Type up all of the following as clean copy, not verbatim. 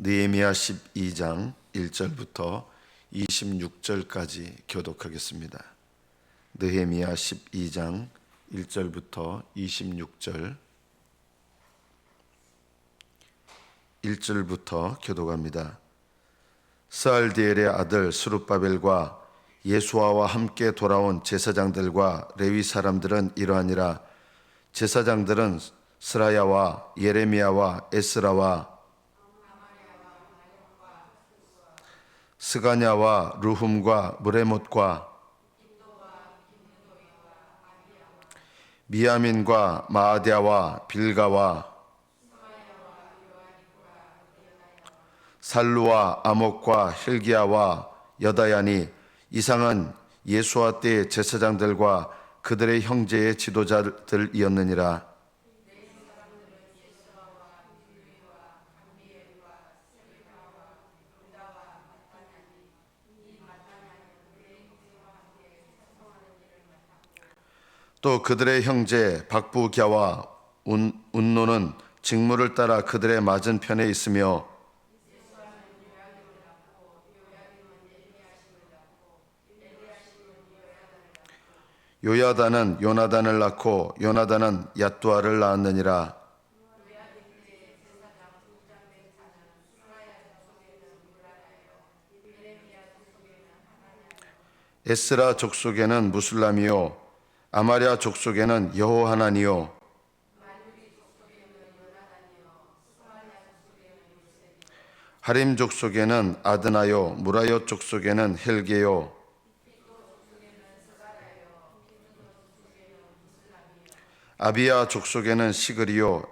느헤미야 12장 1절부터 26절까지 교독하겠습니다. 느헤미야 12장 1절부터 26절 1절부터 교독합니다. 스알디엘의 아들 스룹바벨과 예수아와 함께 돌아온 제사장들과 레위 사람들은 이러하니라. 제사장들은 스라야와 예레미야와 에스라와 스가냐와 르훔과 무레못과 미야민과 마아디아와 빌가와 살루와 아목과 힐기야와 여다야니 이상은 예수아 때의 제사장들과 그들의 형제의 지도자들이었느니라. 또 그들의 형제 박부갸와 운노는 직무를 따라 그들의 맞은편에 있으며 요야다는 요나단을 낳고 요나단은 얏두아를 낳았느니라. 에스라 족속에는 무술람이요 아마랴 족속에는 여호하나니요 하림 족속에는 아드나요 무라요 족속에는 헬게요 아비야 족속에는 시그리요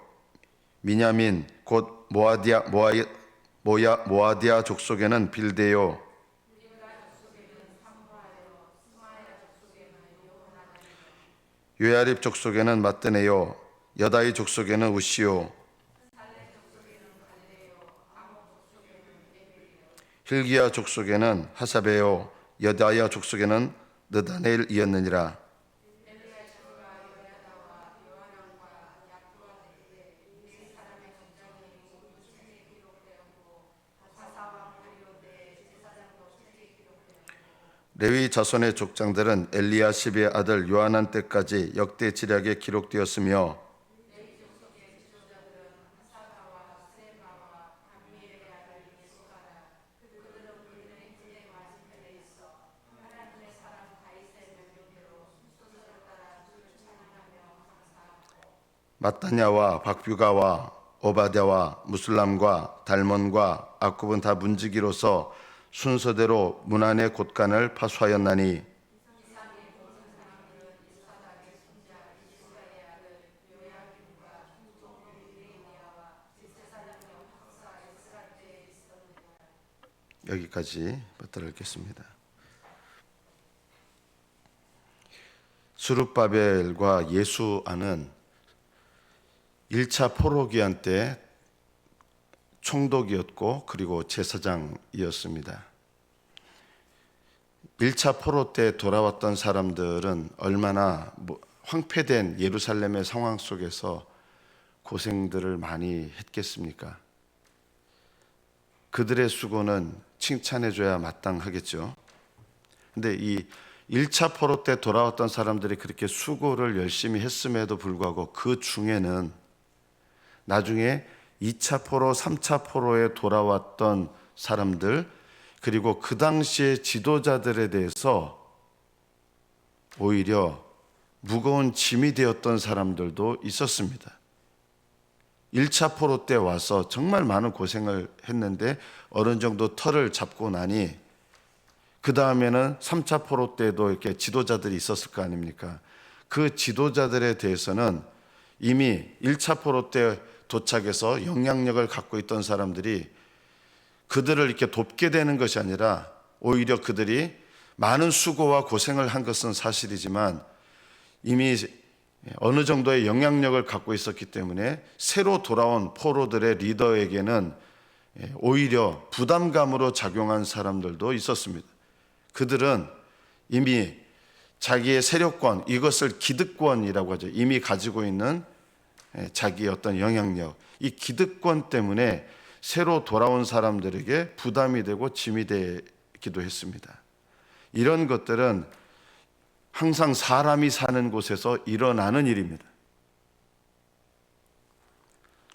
미냐민 곧 모아디아 족속에는 빌데요 요야립 족속에는 마뜨네요 여다이 족속에는 우시요 힐기야 족속에는 하사베요 여다야 족속에는 느다넬이었느니라. 레위 자손의 족장들은 엘리야십의 아들 요하난 때까지 역대 지략에 기록되었으며 마따냐와 박뷰가와 오바댜와 무술람과 달몬과 악굽은 다 문지기로서 순서대로 문안의 곳간을 파수하였나니 여기까지 받들어 읽겠습니다. 스룹바벨과 예수아는 1차 포로기한 때 총독이었고 그리고 제사장이었습니다. 1차 포로 때 돌아왔던 사람들은 얼마나 황폐된 예루살렘의 상황 속에서 고생들을 많이 했겠습니까? 그들의 수고는 칭찬해줘야 마땅하겠죠. 근데 이 1차 포로 때 돌아왔던 사람들이 그렇게 수고를 열심히 했음에도 불구하고 그 중에는 나중에 2차 포로, 3차 포로에 돌아왔던 사람들 그리고 그 당시의 지도자들에 대해서 오히려 무거운 짐이 되었던 사람들도 있었습니다. 1차 포로 때 와서 정말 많은 고생을 했는데 어느 정도 털을 잡고 나니 그 다음에는 3차 포로 때도 이렇게 지도자들이 있었을 거 아닙니까? 그 지도자들에 대해서는 이미 1차 포로 때 도착해서 영향력을 갖고 있던 사람들이 그들을 이렇게 돕게 되는 것이 아니라 오히려 그들이 많은 수고와 고생을 한 것은 사실이지만 이미 어느 정도의 영향력을 갖고 있었기 때문에 새로 돌아온 포로들의 리더에게는 오히려 부담감으로 작용한 사람들도 있었습니다. 그들은 이미 자기의 세력권, 이것을 기득권이라고 하죠. 이미 가지고 있는 자기의 어떤 영향력, 이 기득권 때문에 새로 돌아온 사람들에게 부담이 되고 짐이 되기도 했습니다. 이런 것들은 항상 사람이 사는 곳에서 일어나는 일입니다.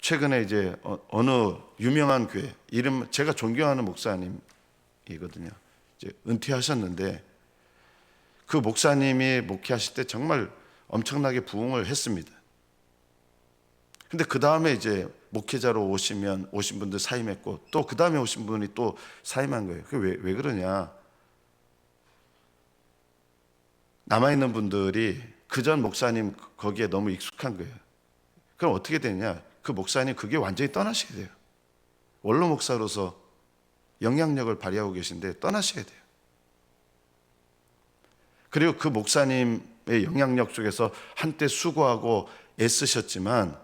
최근에 이제 어느 유명한 교회, 이름 제가 존경하는 목사님이거든요. 이제 은퇴하셨는데 그 목사님이 목회하실 때 정말 엄청나게 부흥을 했습니다. 근데 그 다음에 이제 목회자로 오신 분들 사임했고 또 그 다음에 오신 분이 또 사임한 거예요. 그게 왜 그러냐? 남아있는 분들이 그전 목사님 거기에 너무 익숙한 거예요. 그럼 어떻게 되냐? 그 목사님 그게 완전히 떠나시게 돼요. 원로 목사로서 영향력을 발휘하고 계신데 떠나셔야 돼요. 그리고 그 목사님의 영향력 속에서 한때 수고하고 애쓰셨지만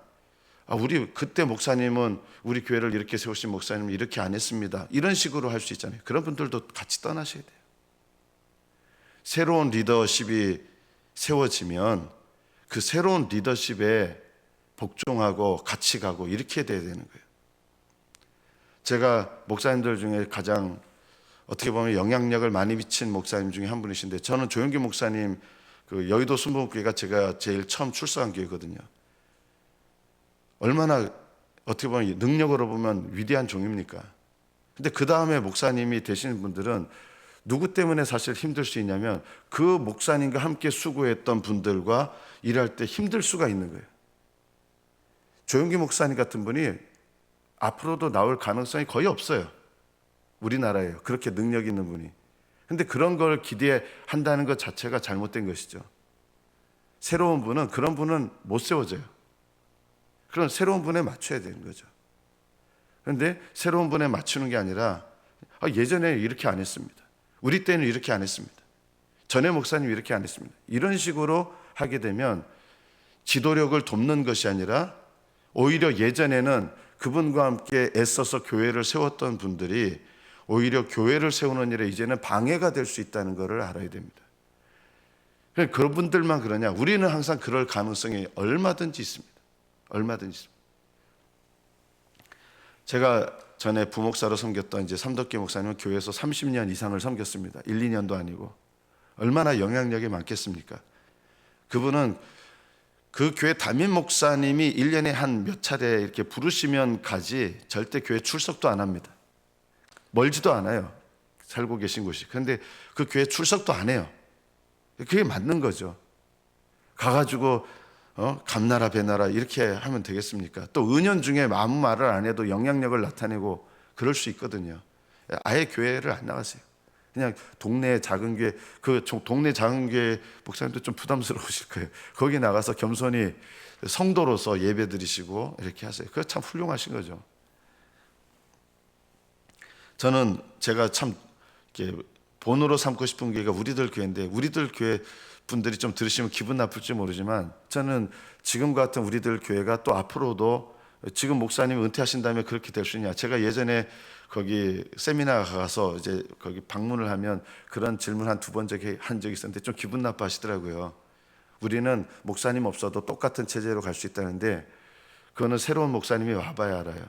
우리 그때 목사님은 우리 교회를 이렇게 세우신 목사님은 이렇게 안 했습니다. 이런 식으로 할 수 있잖아요. 그런 분들도 같이 떠나셔야 돼요. 새로운 리더십이 세워지면 그 새로운 리더십에 복종하고 같이 가고 이렇게 돼야 되는 거예요. 제가 목사님들 중에 가장 어떻게 보면 영향력을 많이 미친 목사님 중에 한 분이신데 저는 조영기 목사님 그 여의도 순복음교회가 제가 제일 처음 출석한 교회거든요. 얼마나 어떻게 보면 능력으로 보면 위대한 종입니까? 근데 그 다음에 목사님이 되시는 분들은 누구 때문에 사실 힘들 수 있냐면 그 목사님과 함께 수고했던 분들과 일할 때 힘들 수가 있는 거예요. 조영기 목사님 같은 분이 앞으로도 나올 가능성이 거의 없어요. 우리나라에요. 그렇게 능력 있는 분이. 근데 그런 걸 기대한다는 것 자체가 잘못된 것이죠. 새로운 분은 그런 분은 못 세워져요. 그런 새로운 분에 맞춰야 되는 거죠. 그런데 새로운 분에 맞추는 게 아니라 예전에 이렇게 안 했습니다. 우리 때는 이렇게 안 했습니다. 전에 목사님 이렇게 안 했습니다. 이런 식으로 하게 되면 지도력을 돕는 것이 아니라 오히려 예전에는 그분과 함께 애써서 교회를 세웠던 분들이 오히려 교회를 세우는 일에 이제는 방해가 될 수 있다는 것을 알아야 됩니다. 그런 분들만 그러냐? 우리는 항상 그럴 가능성이 얼마든지 있습니다. 얼마든지 있습니다. 제가 전에 부목사로 섬겼던 이제 삼덕기 목사님은 교회에서 30년 이상을 섬겼습니다. 1, 2년도 아니고. 얼마나 영향력이 많겠습니까? 그분은 그 교회 담임 목사님이 1년에 한 몇 차례 이렇게 부르시면 가지 절대 교회 출석도 안 합니다. 멀지도 않아요. 살고 계신 곳이. 그런데 그 교회 출석도 안 해요. 그게 맞는 거죠. 가가지고 감나라 배나라 이렇게 하면 되겠습니까? 또 은연중에 아무 말을 안 해도 영향력을 나타내고 그럴 수 있거든요. 아예 교회를 안 나가세요. 그냥 동네 작은 교회, 그 동네 작은 교회 목사님도 좀 부담스러우실 거예요. 거기 나가서 겸손히 성도로서 예배 드리시고 이렇게 하세요. 그거 참 훌륭하신 거죠. 저는 제가 참 이렇게 본으로 삼고 싶은 교회가 우리들 교회인데 우리들 교회 분들이 좀 들으시면 기분 나쁠지 모르지만 저는 지금 같은 우리들 교회가 또 앞으로도 지금 목사님 은퇴하신 다음에 그렇게 될 수 있냐. 제가 예전에 거기 세미나 가서 이제 거기 방문을 하면 그런 질문 한 두 번 한 적이 있었는데 좀 기분 나빠하시더라고요. 우리는 목사님 없어도 똑같은 체제로 갈 수 있다는데 그거는 새로운 목사님이 와봐야 알아요.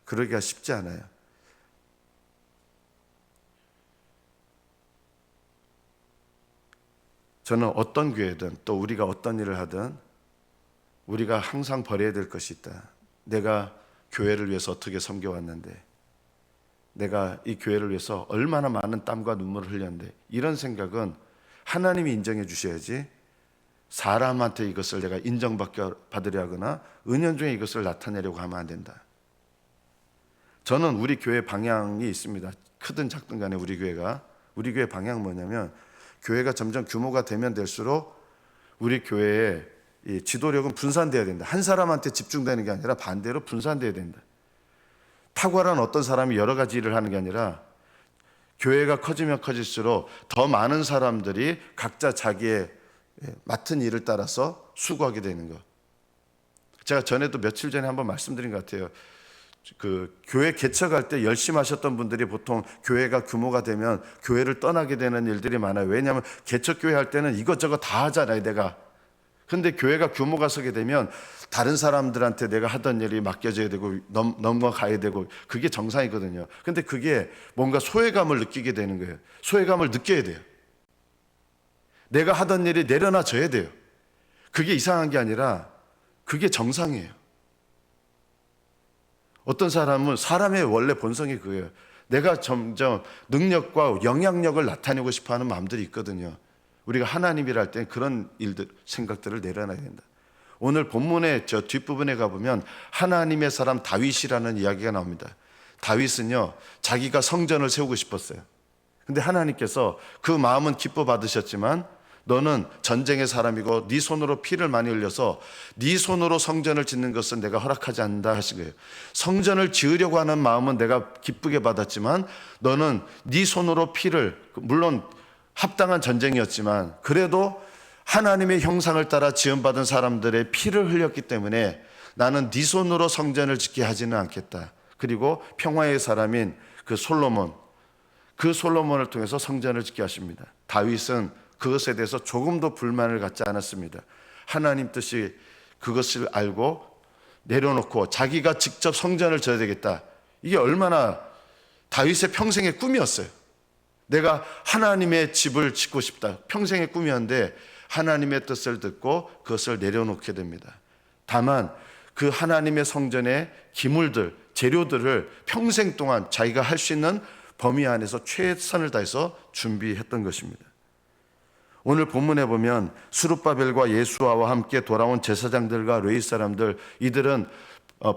그러기가 쉽지 않아요. 저는 어떤 교회든 또 우리가 어떤 일을 하든 우리가 항상 버려야 될 것이 있다. 내가 교회를 위해서 어떻게 섬겨왔는데 내가 이 교회를 위해서 얼마나 많은 땀과 눈물을 흘렸는데 이런 생각은 하나님이 인정해 주셔야지 사람한테 이것을 내가 인정받으려 하거나 은연중에 이것을 나타내려고 하면 안 된다. 저는 우리 교회 방향이 있습니다. 크든 작든 간에 우리 교회 방향은 뭐냐면 교회가 점점 규모가 되면 될수록 우리 교회의 이 지도력은 분산되어야 된다. 한 사람한테 집중되는 게 아니라 반대로 분산되어야 된다. 탁월한 어떤 사람이 여러 가지 일을 하는 게 아니라 교회가 커지면 커질수록 더 많은 사람들이 각자 자기의 맡은 일을 따라서 수고하게 되는 것. 제가 전에도 며칠 전에 한번 말씀드린 것 같아요. 그 교회 개척할 때 열심히 하셨던 분들이 보통 교회가 규모가 되면 교회를 떠나게 되는 일들이 많아요. 왜냐하면 개척교회 할 때는 이것저것 다 하잖아요, 내가. 근데 교회가 규모가 서게 되면 다른 사람들한테 내가 하던 일이 맡겨져야 되고 넘어가야 되고 그게 정상이거든요. 근데 그게 뭔가 소외감을 느끼게 되는 거예요. 소외감을 느껴야 돼요. 내가 하던 일이 내려놔져야 돼요. 그게 이상한 게 아니라 그게 정상이에요. 어떤 사람은 사람의 원래 본성이 그거예요. 내가 점점 능력과 영향력을 나타내고 싶어하는 마음들이 있거든요. 우리가 하나님이라 할 때 그런 일들, 생각들을 내려놔야 된다. 오늘 본문의 저 뒷부분에 가보면 하나님의 사람 다윗이라는 이야기가 나옵니다. 다윗은요, 자기가 성전을 세우고 싶었어요. 근데 하나님께서 그 마음은 기뻐 받으셨지만 너는 전쟁의 사람이고 네 손으로 피를 많이 흘려서 네 손으로 성전을 짓는 것은 내가 허락하지 않는다 하신 거예요. 성전을 지으려고 하는 마음은 내가 기쁘게 받았지만 너는 네 손으로 피를, 물론 합당한 전쟁이었지만 그래도 하나님의 형상을 따라 지음받은 사람들의 피를 흘렸기 때문에 나는 네 손으로 성전을 짓게 하지는 않겠다. 그리고 평화의 사람인 그 솔로몬을 통해서 성전을 짓게 하십니다. 다윗은 그것에 대해서 조금도 불만을 갖지 않았습니다. 하나님 뜻이 그것을 알고 내려놓고 자기가 직접 성전을 져야 되겠다. 이게 얼마나 다윗의 평생의 꿈이었어요. 내가 하나님의 집을 짓고 싶다. 평생의 꿈이었는데 하나님의 뜻을 듣고 그것을 내려놓게 됩니다. 다만 그 하나님의 성전의 기물들, 재료들을 평생 동안 자기가 할 수 있는 범위 안에서 최선을 다해서 준비했던 것입니다. 오늘 본문에 보면 스룹바벨과 예수아와 함께 돌아온 제사장들과 레위 사람들, 이들은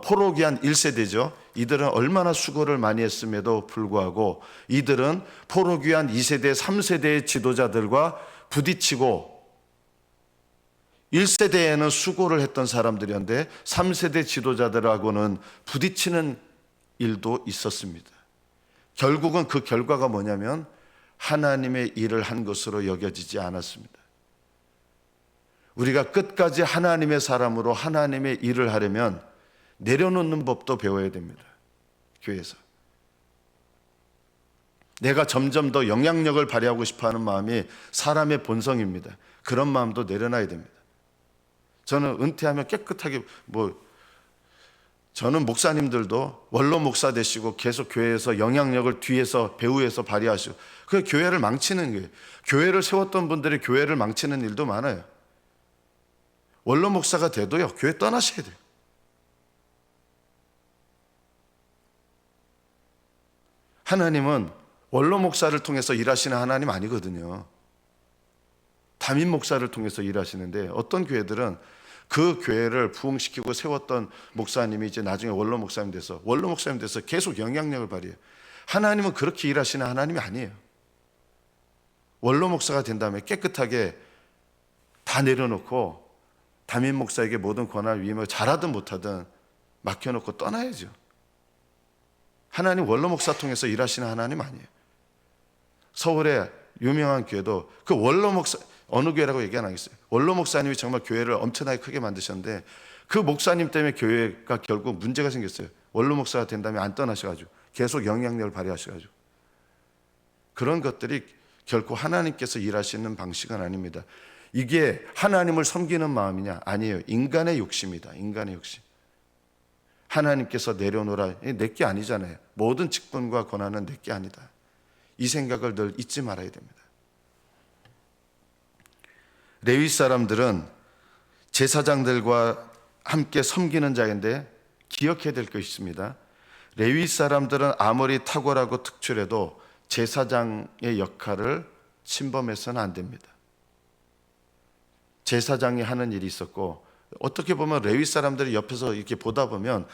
포로기한 1세대죠. 이들은 얼마나 수고를 많이 했음에도 불구하고 이들은 포로기한 2세대, 3세대의 지도자들과 부딪히고 1세대에는 수고를 했던 사람들이었는데 3세대 지도자들하고는 부딪히는 일도 있었습니다. 결국은 그 결과가 뭐냐면 하나님의 일을 한 것으로 여겨지지 않았습니다. 우리가 끝까지 하나님의 사람으로 하나님의 일을 하려면 내려놓는 법도 배워야 됩니다. 교회에서. 내가 점점 더 영향력을 발휘하고 싶어하는 마음이 사람의 본성입니다. 그런 마음도 내려놔야 됩니다. 저는 은퇴하면 깨끗하게 저는 목사님들도 원로 목사 되시고 계속 교회에서 영향력을 뒤에서 배후에서 발휘하시고 그 교회를 망치는 거예요. 교회를 세웠던 분들이 교회를 망치는 일도 많아요. 원로 목사가 돼도요, 교회 떠나셔야 돼요. 하나님은 원로 목사를 통해서 일하시는 하나님 아니거든요. 담임 목사를 통해서 일하시는데 어떤 교회들은 그 교회를 부흥시키고 세웠던 목사님이 이제 나중에 원로 목사님 돼서 계속 영향력을 발휘해요. 하나님은 그렇게 일하시는 하나님이 아니에요. 원로 목사가 된 다음에 깨끗하게 다 내려놓고 담임 목사에게 모든 권한을 위임을 잘하든 못하든 맡겨놓고 떠나야죠. 하나님 원로 목사 통해서 일하시는 하나님 아니에요. 서울의 유명한 교회도 그 원로 목사, 어느 교회라고 얘기 안 하겠어요. 원로 목사님이 정말 교회를 엄청나게 크게 만드셨는데 그 목사님 때문에 교회가 결국 문제가 생겼어요. 원로 목사가 된 다음에 안 떠나셔가지고 계속 영향력을 발휘하셔가지고. 그런 것들이 결코 하나님께서 일하시는 방식은 아닙니다. 이게 하나님을 섬기는 마음이냐? 아니에요. 인간의 욕심이다. 인간의 욕심. 하나님께서 내려놓으라. 내게 아니잖아요. 모든 직분과 권한은 내게 아니다. 이 생각을 늘 잊지 말아야 됩니다. 레위 사람들은 제사장들과 함께 섬기는 자인데 기억해야 될 것이 있습니다. 레위 사람들은 아무리 탁월하고 특출해도 제사장의 역할을 침범해서는 안 됩니다. 제사장이 하는 일이 있었고 어떻게 보면 레위 사람들이 옆에서 이렇게 보다 보면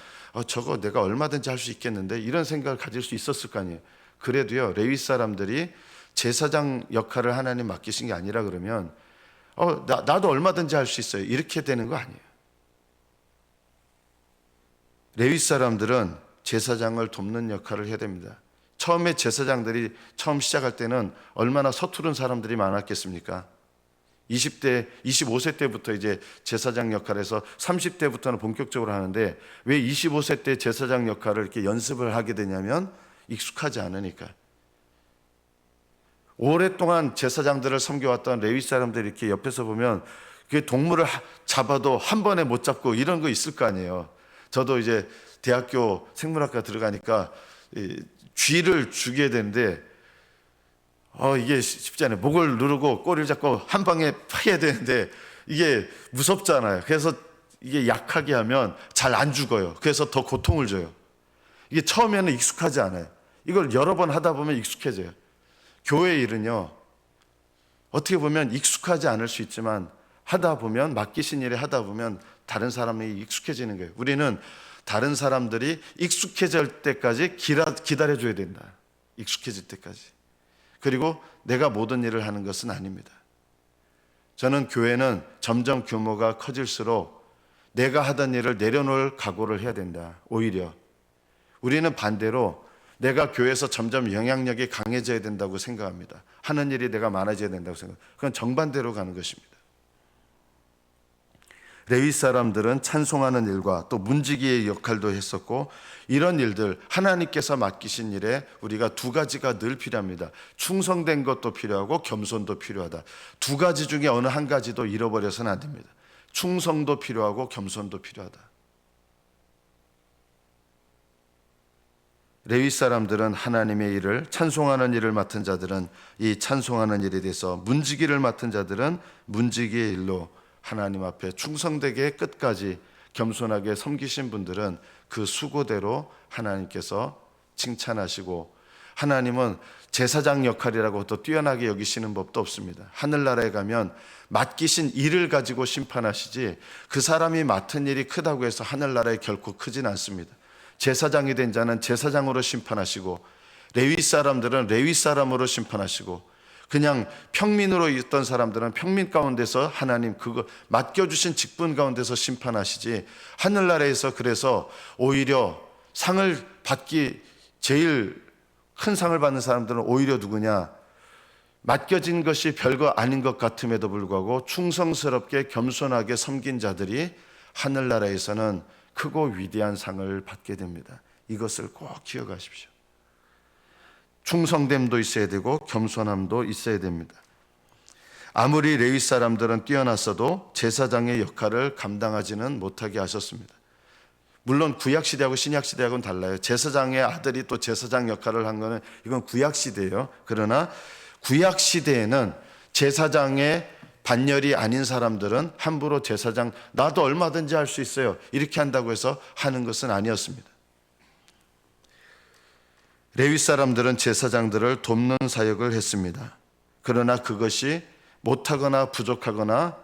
저거 내가 얼마든지 할 수 있겠는데 이런 생각을 가질 수 있었을 거 아니에요. 그래도요, 레위 사람들이 제사장 역할을 하나님 맡기신 게 아니라 그러면 나도 얼마든지 할 수 있어요. 이렇게 되는 거 아니에요. 레위 사람들은 제사장을 돕는 역할을 해야 됩니다. 처음에 제사장들이 처음 시작할 때는 얼마나 서투른 사람들이 많았겠습니까? 20대, 25세 때부터 이제 제사장 역할에서 30대부터는 본격적으로 하는데 왜 25세 때 제사장 역할을 이렇게 연습을 하게 되냐면 익숙하지 않으니까. 오랫동안 제사장들을 섬겨왔던 레위 사람들이 이렇게 옆에서 보면 그 동물을 잡아도 한 번에 못 잡고 이런 거 있을 거 아니에요. 저도 이제 대학교 생물학과 들어가니까 이 쥐를 죽여야 되는데 이게 쉽지 않아요. 목을 누르고 꼬리를 잡고 한 방에 파야 되는데 이게 무섭잖아요. 그래서 이게 약하게 하면 잘 안 죽어요. 그래서 더 고통을 줘요. 이게 처음에는 익숙하지 않아요. 이걸 여러 번 하다 보면 익숙해져요. 교회 일은요, 어떻게 보면 익숙하지 않을 수 있지만 하다 보면, 맡기신 일에 하다 보면 다른 사람이 익숙해지는 거예요. 우리는 다른 사람들이 익숙해질 때까지 기다려줘야 된다. 익숙해질 때까지. 그리고 내가 모든 일을 하는 것은 아닙니다. 저는 교회는 점점 규모가 커질수록 내가 하던 일을 내려놓을 각오를 해야 된다. 오히려 우리는 반대로 내가 교회에서 점점 영향력이 강해져야 된다고 생각합니다. 하는 일이 내가 많아져야 된다고 생각합니다. 그건 정반대로 가는 것입니다. 레위 사람들은 찬송하는 일과 또 문지기의 역할도 했었고, 이런 일들, 하나님께서 맡기신 일에 우리가 두 가지가 늘 필요합니다. 충성된 것도 필요하고 겸손도 필요하다. 두 가지 중에 어느 한 가지도 잃어버려서는 안 됩니다. 충성도 필요하고 겸손도 필요하다. 레위 사람들은 하나님의 일을, 찬송하는 일을 맡은 자들은 이 찬송하는 일에 대해서, 문지기를 맡은 자들은 문지기의 일로 하나님 앞에 충성되게 끝까지 겸손하게 섬기신 분들은 그 수고대로 하나님께서 칭찬하시고, 하나님은 제사장 역할이라고 또 뛰어나게 여기시는 법도 없습니다. 하늘나라에 가면 맡기신 일을 가지고 심판하시지, 그 사람이 맡은 일이 크다고 해서 하늘나라에 결코 크진 않습니다. 제사장이 된 자는 제사장으로 심판하시고, 레위 사람들은 레위 사람으로 심판하시고, 그냥 평민으로 있던 사람들은 평민 가운데서 하나님 그거 맡겨주신 직분 가운데서 심판하시지, 하늘나라에서 그래서 오히려 상을 받기, 제일 큰 상을 받는 사람들은 오히려 누구냐? 맡겨진 것이 별거 아닌 것 같음에도 불구하고 충성스럽게 겸손하게 섬긴 자들이 하늘나라에서는 크고 위대한 상을 받게 됩니다. 이것을 꼭 기억하십시오. 충성됨도 있어야 되고 겸손함도 있어야 됩니다. 아무리 레위 사람들은 뛰어났어도 제사장의 역할을 감당하지는 못하게 하셨습니다. 물론 구약시대하고 신약시대하고는 달라요. 제사장의 아들이 또 제사장 역할을 한 거는 이건 구약시대예요. 그러나 구약시대에는 제사장의 반열이 아닌 사람들은 함부로 제사장, 나도 얼마든지 할 수 있어요, 이렇게 한다고 해서 하는 것은 아니었습니다. 레위 사람들은 제사장들을 돕는 사역을 했습니다. 그러나 그것이 못하거나 부족하거나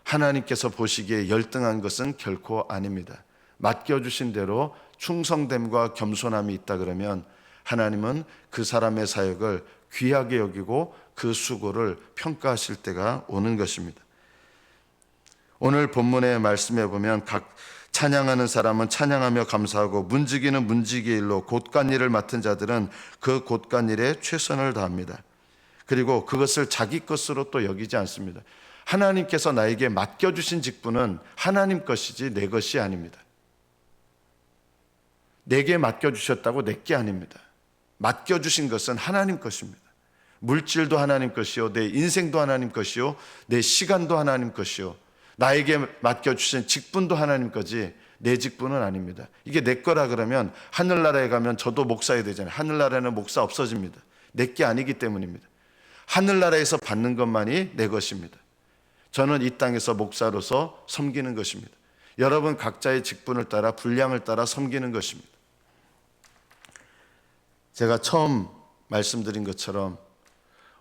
하나님께서 보시기에 열등한 것은 결코 아닙니다. 맡겨주신 대로 충성됨과 겸손함이 있다 그러면 하나님은 그 사람의 사역을 귀하게 여기고 그 수고를 평가하실 때가 오는 것입니다. 오늘 본문의 말씀에 보면 각 찬양하는 사람은 찬양하며 감사하고, 문지기는 문지기의 일로, 곳간일을 맡은 자들은 그 곳간일에 최선을 다합니다. 그리고 그것을 자기 것으로 또 여기지 않습니다. 하나님께서 나에게 맡겨주신 직분은 하나님 것이지 내 것이 아닙니다. 내게 맡겨주셨다고 내 게 아닙니다. 맡겨주신 것은 하나님 것입니다. 물질도 하나님 것이요, 내 인생도 하나님 것이요, 내 시간도 하나님 것이요, 나에게 맡겨주신 직분도 하나님 거지 내 직분은 아닙니다. 이게 내 거라 그러면 하늘나라에 가면 저도 목사야 되잖아요. 하늘나라에는 목사 없어집니다. 내 게 아니기 때문입니다. 하늘나라에서 받는 것만이 내 것입니다. 저는 이 땅에서 목사로서 섬기는 것입니다. 여러분 각자의 직분을 따라, 분량을 따라 섬기는 것입니다. 제가 처음 말씀드린 것처럼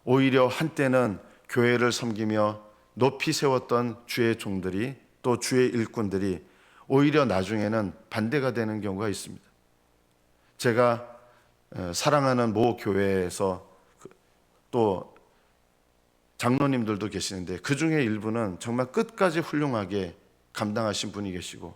오히려 한때는 교회를 섬기며 높이 세웠던 주의 종들이, 또 주의 일꾼들이 오히려 나중에는 반대가 되는 경우가 있습니다. 제가 사랑하는 모 교회에서 또 장로님들도 계시는데 그 중에 일부는 정말 끝까지 훌륭하게 감당하신 분이 계시고,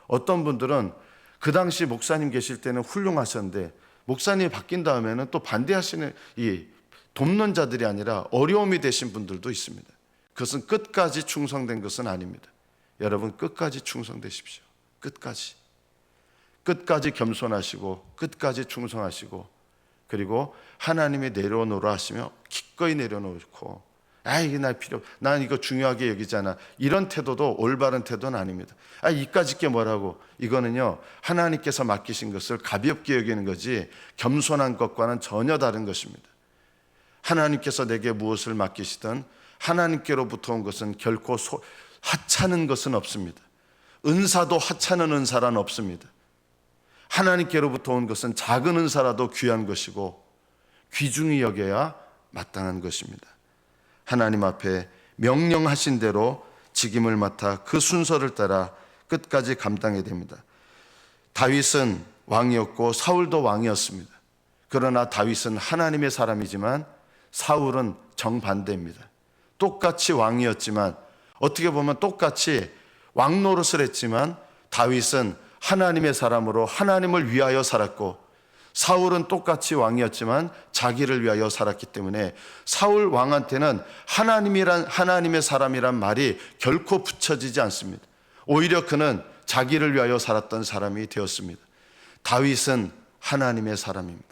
어떤 분들은 그 당시 목사님 계실 때는 훌륭하셨는데 목사님이 바뀐 다음에는 또 반대하시는, 이 돕는 자들이 아니라 어려움이 되신 분들도 있습니다. 그것은 끝까지 충성된 것은 아닙니다. 여러분 끝까지 충성되십시오. 끝까지 겸손하시고 끝까지 충성하시고, 그리고 하나님이 내려놓으라 하시며 기꺼이 내려놓고 이게 날 난 이거 중요하게 여기잖아. 이런 태도도 올바른 태도는 아닙니다. 이까짓 게 뭐라고. 이거는요, 하나님께서 맡기신 것을 가볍게 여기는 거지 겸손한 것과는 전혀 다른 것입니다. 하나님께서 내게 무엇을 맡기시든 하나님께로부터 온 것은 결코 하찮은 것은 없습니다. 은사도 하찮은 은사란 없습니다. 하나님께로부터 온 것은 작은 은사라도 귀한 것이고 귀중히 여겨야 마땅한 것입니다. 하나님 앞에 명령하신 대로 직임을 맡아 그 순서를 따라 끝까지 감당해야 됩니다. 다윗은 왕이었고 사울도 왕이었습니다. 그러나 다윗은 하나님의 사람이지만 사울은 정반대입니다. 똑같이 왕이었지만, 어떻게 보면 똑같이 왕 노릇을 했지만 다윗은 하나님의 사람으로 하나님을 위하여 살았고, 사울은 똑같이 왕이었지만 자기를 위하여 살았기 때문에 사울 왕한테는 하나님의 사람이란 말이 결코 붙여지지 않습니다. 오히려 그는 자기를 위하여 살았던 사람이 되었습니다. 다윗은 하나님의 사람입니다.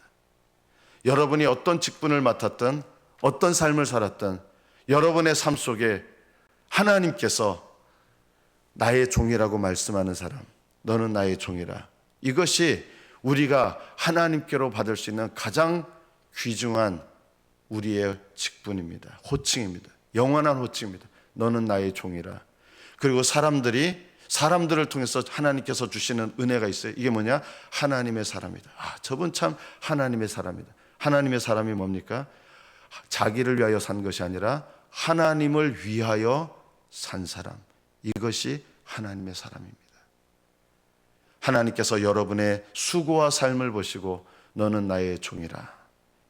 여러분이 어떤 직분을 맡았든 어떤 삶을 살았든 여러분의 삶 속에 하나님께서 나의 종이라고 말씀하는 사람, 너는 나의 종이라, 이것이 우리가 하나님께로 받을 수 있는 가장 귀중한 우리의 직분입니다. 호칭입니다. 영원한 호칭입니다. 너는 나의 종이라. 그리고 사람들을 통해서 하나님께서 주시는 은혜가 있어요. 이게 뭐냐? 하나님의 사람이다. 저분 참 하나님의 사람이다. 하나님의 사람이 뭡니까? 자기를 위하여 산 것이 아니라 하나님을 위하여 산 사람. 이것이 하나님의 사람입니다. 하나님께서 여러분의 수고와 삶을 보시고 너는 나의 종이라,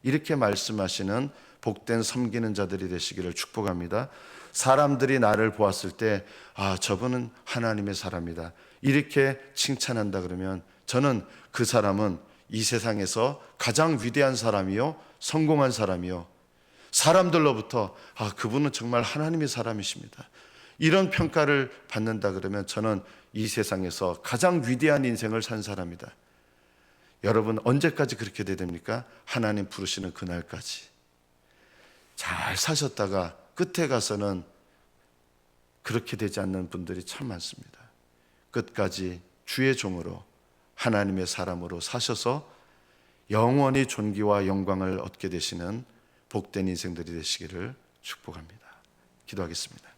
이렇게 말씀하시는 복된 섬기는 자들이 되시기를 축복합니다. 사람들이 나를 보았을 때 저분은 하나님의 사람이다, 이렇게 칭찬한다 그러면 저는 그 사람은 이 세상에서 가장 위대한 사람이요, 성공한 사람이요, 사람들로부터 그분은 정말 하나님의 사람이십니다, 이런 평가를 받는다 그러면 저는 이 세상에서 가장 위대한 인생을 산 사람이다. 여러분, 언제까지 그렇게 돼야 됩니까? 하나님 부르시는 그날까지. 잘 사셨다가 끝에 가서는 그렇게 되지 않는 분들이 참 많습니다. 끝까지 주의 종으로 하나님의 사람으로 사셔서 영원히 존귀와 영광을 얻게 되시는 복된 인생들이 되시기를 축복합니다. 기도하겠습니다.